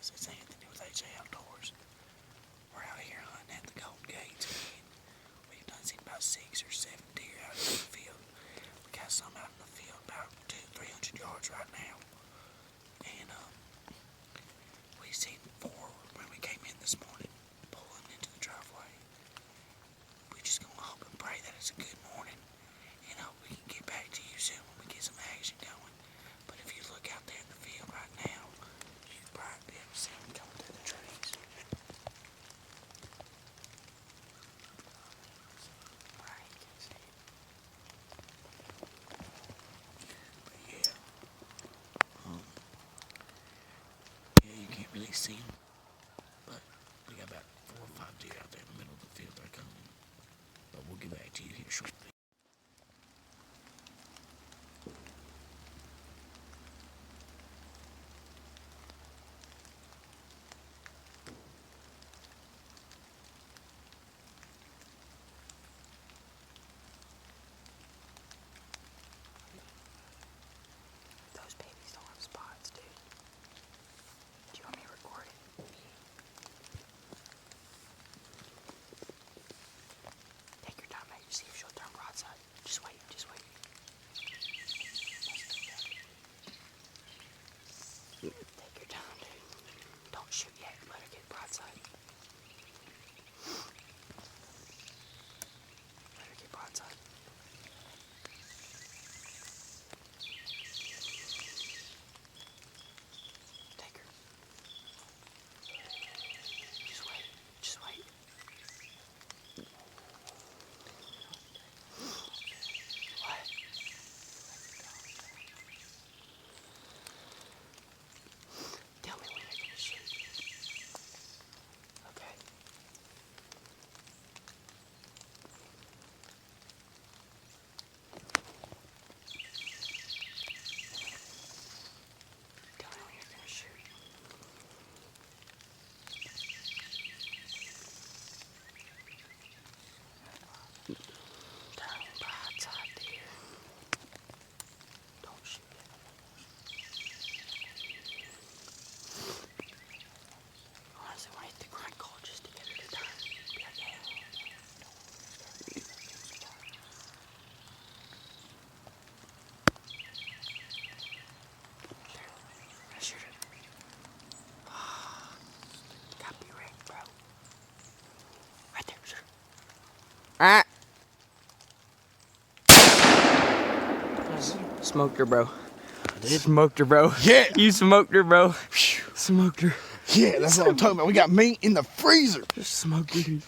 guys, it's Anthony with AJ Outdoors. We're out here hunting at the Golden Gates again. We've done seen about 6 or 7 deer out in the field. We got some out in the field about 200-300 yards right now. And we seen 4 when we came in this morning, pulling into the driveway. We're just gonna hope and pray that it's a good morning, and hope we can get back to you soon when we get some action going. But if you look out there in the field right now, you can probably be able to see them coming through the trees. Right, you can see it. But yeah, you can't really see them. But we got about 4 or 5 deer out there in the middle of the field that are coming. But we'll get back to you here shortly. Those babies don't have spots, dude. Do you want me to record it? Take your time, mate. See if she'll turn broadside. Just wait, just wait. Take your time, dude. Don't shoot yet. Let her get broadside. Let her get broadside. Take her. Just wait. Just wait. What? Tell me when you're gonna shoot. Okay. Tell me when you're gonna shoot. Turn broadside, dear. Don't shoot it. Honestly, when I hit the grunt call just to get her to turn. Be like, yeah. Shoot it. Gotta be ready, bro. Right there, shoot it. Smoked her, bro. Smoked her, bro. Yeah. You smoked her, bro. Smoked her. Yeah, that's what I'm talking about. We got meat in the freezer. Just smoked her, dude.